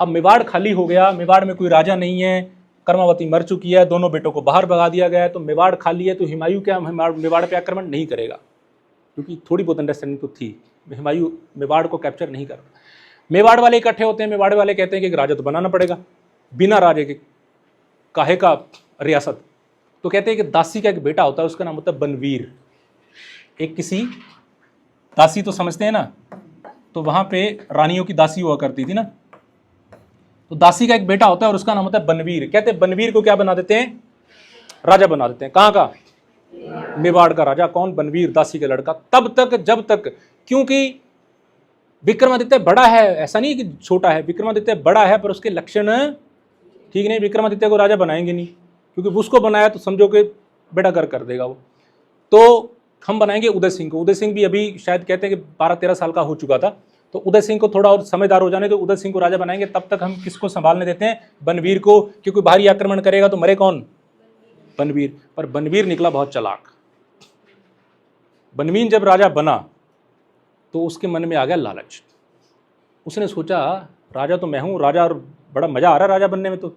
अब मेवाड़ खाली हो गया, मेवाड़ में कोई राजा नहीं है, कर्मावती मर चुकी है, दोनों बेटों को बाहर भगा दिया गया है। तो मेवाड़ खाली है, तो हुमायूं क्या मेवाड़ पे आक्रमण नहीं करेगा, क्योंकि थोड़ी बहुत अंडरस्टैंडिंग तो थी। हुमायूं मेवाड़ को कैप्चर नहीं करता। मेवाड़ वाले इकट्ठे होते हैं, मेवाड़ वाले कहते हैं कि एक राजा तो बनाना पड़ेगा, बिना राजे के काहे का रियासत? तो कहते हैं कि दासी का एक बेटा होता है, उसका नाम होता है बनवीर। एक किसी दासी तो समझते हैं ना, तो वहां पे रानियों की दासी हुआ करती थी ना, तो दासी का एक बेटा होता है और उसका नाम होता है बनवीर। कहते हैं बनवीर को क्या बना देते हैं? राजा बना देते हैं। कहाँ का? मेवाड़ का राजा। कौन? बनवीर, दासी का लड़का। तब तक जब तक, क्योंकि विक्रमादित्य बड़ा है, ऐसा नहीं कि छोटा है, विक्रमादित्य बड़ा है पर उसके लक्षण ठीक नहीं। विक्रमादित्य को राजा बनाएंगे नहीं, क्योंकि उसको बनाया तो समझो कि बेड़ा गर्क कर देगा वो। तो हम बनाएंगे उदय सिंह को। उदय सिंह भी अभी शायद कहते हैं कि 12-13 साल का हो चुका था, तो उदय सिंह को थोड़ा और समझदार हो जाने तो उदय सिंह को राजा बनाएंगे। तब तक हम किसको संभालने देते हैं? बनवीर को, क्योंकि भारी आक्रमण करेगा तो मरे कौन? बनवीर। पर बनवीर निकला बहुत चालाक। बनवीर जब राजा बना तो उसके मन में आ गया लालच। उसने सोचा राजा तो मैं हूँ, राजा, और बड़ा मज़ा आ रहा है राजा बनने में, तो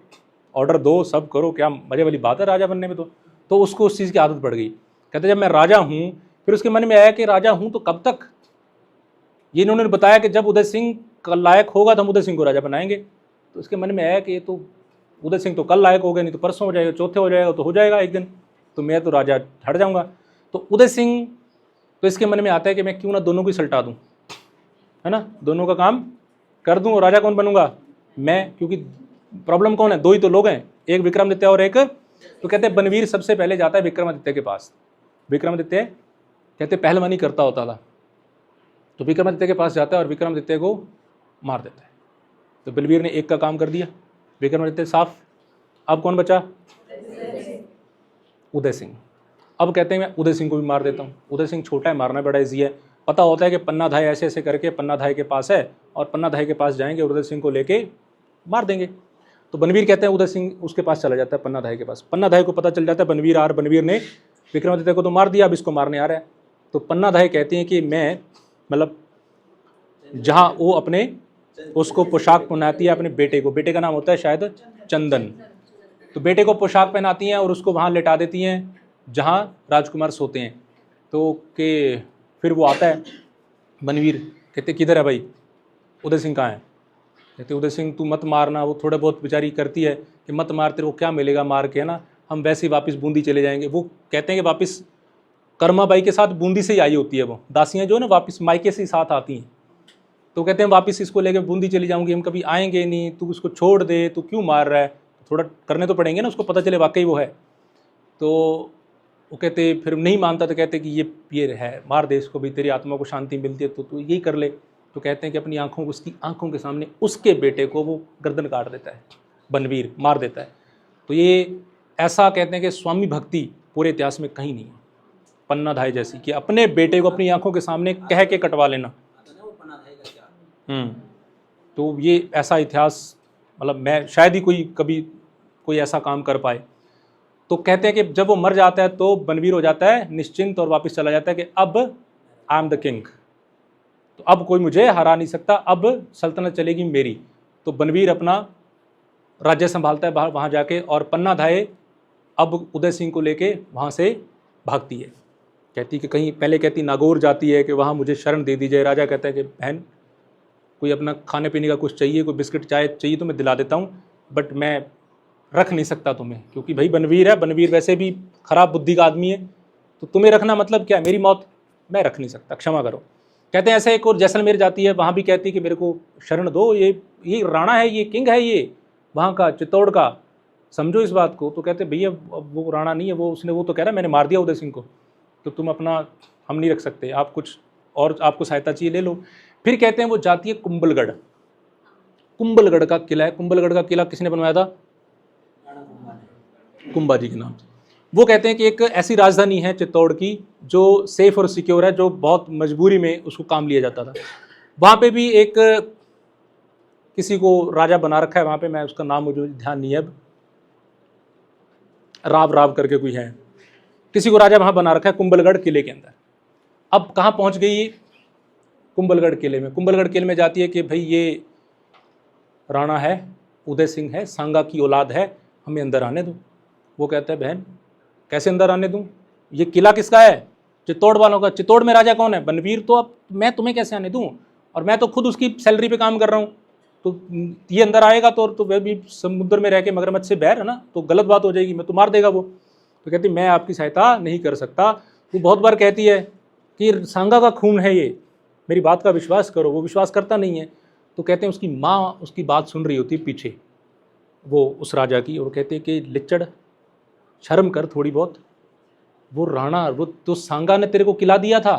ऑर्डर दो, सब करो, क्या मज़े वाली बात है राजा बनने में। तो उसको उस चीज़ की आदत पड़ गई। कहते जब मैं राजा हूँ, फिर उसके मन में आया कि राजा हूँ तो कब तक? ये इन्होंने बताया कि जब उदय सिंह कल लायक होगा तो हम उदय सिंह को राजा बनाएंगे। तो उसके मन में आया कि ये तो उदय सिंह तो कल लायक हो गए, नहीं तो परसों हो जाएगा, चौथे हो जाएगा, तो हो जाएगा एक दिन, तो मैं तो राजा हट जाऊँगा। तो उदय सिंह, तो इसके मन में आता है कि मैं क्यों ना दोनों को ही सल्टा दूँ, है ना, दोनों का काम कर दूँ, और राजा कौन बनूंगा? मैं। क्योंकि प्रॉब्लम कौन है? दो ही तो लोग हैं, एक विक्रमादित्य और एक। तो कहते हैं बनवीर सबसे पहले जाता है विक्रमादित्य के पास। विक्रमादित्य कहते पहलवानी करता होता था, तो विक्रमादित्य के पास जाता है और विक्रमादित्य को मार देता है। तो बलवीर ने एक का काम कर दिया, विक्रमादित्य साफ। अब कौन बचा? उदय सिंह। अब कहते हैं मैं उदय सिंह को भी मार देता हूँ। उदय सिंह छोटा है, मारना बड़ा ईजी है। पता होता है कि पन्नाधाय ऐसे ऐसे करके पन्नाधाय के पास है, और पन्नाधाय के पास जाएंगे, उदय सिंह को लेके मार देंगे। तो बनवीर कहते हैं उदय सिंह उसके पास चला जाता है, पन्नाधाय के पास। पन्नाधाय को पता चल जाता है बनवीर आ, बनवीर ने विक्रमादित्य को तो मार दिया, अब इसको मारने आ रहा है। तो पन्नाधाय कहती हैं कि मैं, मतलब जहाँ वो अपने उसको पोशाक पहनाती है अपने बेटे को, बेटे का नाम होता है शायद चंदन, तो बेटे को पोशाक पहनाती हैं और उसको वहाँ लेटा देती हैं जहाँ राजकुमार सोते हैं। तो कि फिर वो आता है बनवीर, कहते किधर है भाई, उदय सिंह कहाँ है? कहते उदय सिंह तू मत मारना, वो थोड़ा बहुत बेचारी करती है कि मत मार, तेरे को क्या मिलेगा मार के, है ना, हम वैसे ही वापस बूंदी चले जाएंगे। वो कहते हैं कि वापस कर्माबाई के साथ बूंदी से ही आई होती है वो दासियाँ जो है ना, वापस मायके से ही साथ आती हैं। तो कहते हैं वापस इसको लेके बूंदी चली जाऊंगी, हम कभी आएंगे नहीं, तू उसको छोड़ दे, तू क्यों मार रहा है, थोड़ा करने तो पड़ेंगे ना, उसको पता चले वाकई वो है। तो वो कहते फिर नहीं मानता, तो कहते कि ये है, मार दे इसको भी, तेरी आत्मा को शांति मिलती है तो तू यही कर ले। तो कहते हैं कि अपनी आंखों को, उसकी आंखों के सामने उसके बेटे को वो गर्दन काट देता है, बनवीर मार देता है। तो ये ऐसा कहते हैं कि स्वामी भक्ति पूरे इतिहास में कहीं नहीं है पन्नाधाय जैसी, कि अपने बेटे को अपनी आंखों के सामने कह के कटवा लेना। तो ये ऐसा इतिहास, मतलब मैं शायद ही कभी कोई ऐसा काम कर पाए। तो कहते हैं कि जब वो मर जाता है तो बनवीर हो जाता है निश्चिंत और वापस चला जाता है कि अब आई एम द किंग, तो अब कोई मुझे हरा नहीं सकता, अब सल्तनत चलेगी मेरी। तो बनवीर अपना राज्य संभालता है वहाँ जाके, और पन्नाधाय अब उदय सिंह को लेके वहाँ से भागती है। कहती कि कहीं, पहले कहती नागौर जाती है कि वहाँ मुझे शरण दे दीजिए। राजा कहता है कि बहन कोई अपना खाने पीने का कुछ चाहिए, कोई बिस्किट चाय चाहिए तो मैं दिला देता हूँ, बट मैं रख नहीं सकता तुम्हें, क्योंकि भाई बनवीर है, बनवीर वैसे भी खराब बुद्धि का आदमी है, तो तुम्हें रखना मतलब क्या, मेरी मौत मैं रख नहीं सकता, क्षमा करो। कहते हैं ऐसे एक और जैसलमेर जाती है, वहाँ भी कहती है कि मेरे को शरण दो, ये राणा है, ये किंग है, ये वहाँ का चित्तौड़ का, समझो इस बात को। तो कहते भैया वो राणा नहीं है, वो तो कह रहा है मैंने मार दिया उदय सिंह को, तो तुम अपना, हम नहीं रख सकते, आप कुछ और आपको सहायता चाहिए ले लो। फिर कहते हैं वो जाती है कुंभलगढ़। कुंभलगढ़ का किला है, कुंभलगढ़ का किला किसने बनवाया था? कुंभा जी के नाम से। वो कहते हैं कि एक ऐसी राजधानी है चित्तौड़ की जो सेफ और सिक्योर है, जो बहुत मजबूरी में उसको काम लिया जाता था। वहाँ पे भी एक किसी को राजा बना रखा है वहाँ पे, मैं उसका नाम मुझे ध्यान नहीं है अब, राव करके कोई है, किसी को राजा वहाँ बना रखा है कुंभलगढ़ किले के अंदर। अब कहाँ पहुँच गई? कुंभलगढ़ किले में। कुंभलगढ़ किले में जाती है कि भाई ये राणा है, उदय सिंह है, सांगा की औलाद है, हमें अंदर आने दो। वो कहता है बहन कैसे अंदर आने दूं, ये किला किसका है? चित्तौड़ वालों का। चित्तौड़ में राजा कौन है? बनवीर। तो अब मैं तुम्हें कैसे आने दूं, और मैं तो खुद उसकी सैलरी पे काम कर रहा हूँ, तो ये अंदर आएगा तो वह भी समुद्र में रह के मगरमच्छ से बैर है ना, तो गलत बात हो जाएगी, मैं तो मार देगा वो। तो कहती मैं आपकी सहायता नहीं कर सकता। वो बहुत बार कहती है कि सांगा का खून है ये, मेरी बात का विश्वास करो। वो विश्वास करता नहीं है। तो कहते हैं उसकी माँ उसकी बात सुन रही होती पीछे, वो उस राजा की, और कहते हैं कि लिच्चड़ शर्म कर थोड़ी बहुत, वो राणा, वो तो सांगा ने तेरे को किला दिया था,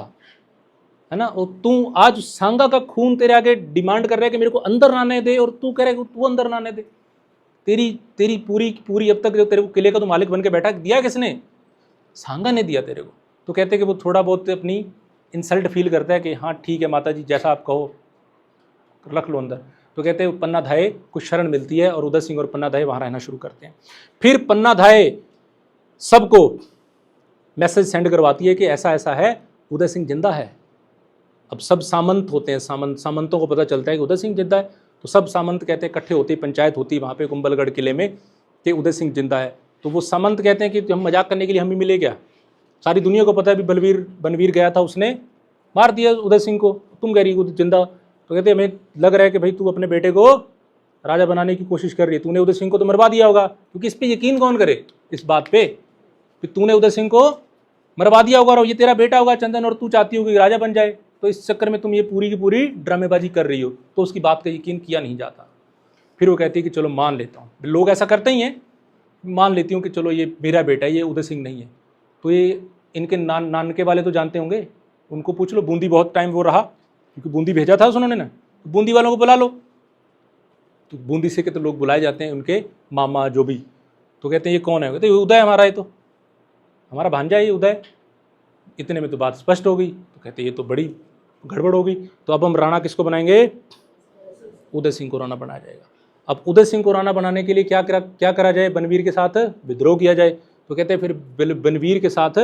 है ना, और तू आज सांगा का खून तेरे आगे डिमांड कर रहा है कि मेरे को अंदर आने दे, और तू कह रहा है तू अंदर ना आने दे। तेरी तेरी पूरी पूरी अब तक जो तेरे को किले का तो मालिक बन के बैठा, दिया किसने? सांगा ने दिया तेरे को। तो कहते हैं कि वो थोड़ा बहुत अपनी इंसल्ट फील करता है कि हाँ ठीक है माता जी, जैसा आप कहो रख लो अंदर। तो कहते हैं पन्ना धाये को शरण मिलती है, और उदय सिंह और पन्ना धाये वहाँ रहना शुरू करते हैं। फिर पन्ना धाये सबको मैसेज सेंड करवाती है कि ऐसा ऐसा है, उदय सिंह जिंदा है। अब सब सामंत होते हैं, सामंतों को पता चलता है कि उदय सिंह जिंदा है, तो सब सामंत कहते हैं, इकट्ठे होती पंचायत होती वहाँ पे कुंभलगढ़ किले में कि उदय सिंह जिंदा है। तो वो सामंत कहते हैं कि हम मजाक करने के लिए हम ही मिले क्या, सारी दुनिया को पता है अभी बनवीर गया था, उसने मार दिया उदय सिंह को, तुम कह रही हो जिंदा। तो कहते हमें लग रहा है कि भाई तू अपने बेटे को राजा बनाने की कोशिश कर रही है, तूने उदय सिंह को तो मरवा दिया होगा, क्योंकि इस पर यकीन कौन करे, इस बात पे कि तूने उदय सिंह को मरवा दिया होगा और ये तेरा बेटा होगा चंदन, और तू चाहती हो कि राजा बन जाए, तो इस चक्कर में तुम ये पूरी की पूरी ड्रामेबाजी कर रही हो। तो उसकी बात का यकीन किया नहीं जाता। फिर वो कहती है कि चलो मान लेता हूँ, लोग ऐसा करते ही हैं, मान लेती हूँ कि चलो ये मेरा बेटा है, ये उदय सिंह नहीं है। तो ये इनके नानके वाले तो जानते होंगे, उनको पूछ लो, बूंदी बहुत टाइम वो रहा, क्योंकि बूंदी भेजा था उन्होंने ना, बूंदी वालों को बुला लो। तो बूंदी से के तो लोग बुलाए जाते हैं, उनके मामा जो भी। तो कहते हैं ये कौन है? कहते हैं उदय हमारा है, तो हमारा भांजा है ये उदय। इतने में तो बात स्पष्ट हो गई। तो कहते हैं ये तो बड़ी गड़बड़ हो गई, तो अब हम राणा किसको बनाएंगे? उदय सिंह को राणा बनाया जाएगा। अब उदय सिंह को राणा बनाने के लिए क्या करा जाए? बनवीर के साथ विद्रोह किया जाए। तो कहते हैं फिर बनवीर के साथ,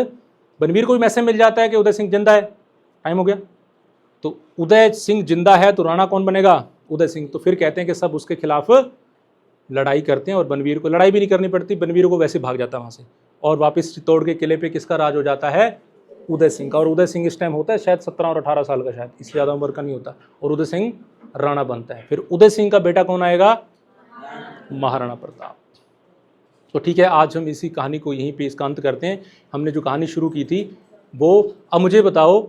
बनवीर को भी मैसेज मिल जाता है कि उदय सिंह जिंदा है, टाइम हो गया। तो उदय सिंह जिंदा है तो राणा कौन बनेगा? उदय सिंह। तो फिर कहते हैं कि सब उसके खिलाफ लड़ाई करते हैं, और बनवीर को लड़ाई भी नहीं करनी पड़ती, बनवीर को वैसे भाग जाता है वहाँ से, और वापस चित्तौड़ के किले पे किसका राज हो जाता है? उदय सिंह का। और उदय सिंह इस टाइम होता है शायद 17 और 18 साल का, शायद इससे ज़्यादा उम्र का नहीं होता, और उदय सिंह राणा बनता है। फिर उदय सिंह का बेटा कौन आएगा? महाराणा प्रताप। तो ठीक है, आज हम इसी कहानी को यहीं पे इसका अंत करते हैं। हमने जो कहानी शुरू की थी वो, अब मुझे बताओ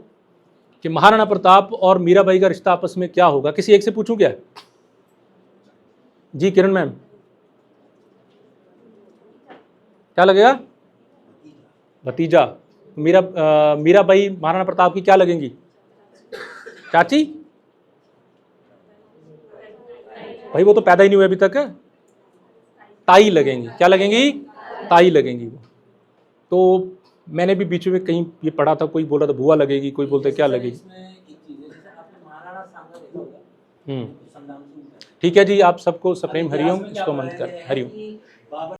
कि महाराणा प्रताप और मीराबाई का रिश्ता आपस में क्या होगा? किसी एक से पूछूं क्या? जी किरण मैम, क्या लगेगा? भतीजा। मीराबाई महाराणा प्रताप की क्या लगेंगी? चाची? भाई वो तो पैदा ही नहीं हुए अभी तक। ताई लगेंगी। क्या लगेंगी? ताई लगेंगी वो। तो मैंने भी बीच में कहीं ये पढ़ा था, कोई बोल रहा था बुआ लगेगी, कोई बोलते क्या लगेगी। ठीक है जी, आप सबको सप्रेम हरिओम, इसको मंत्र कर हरिओम।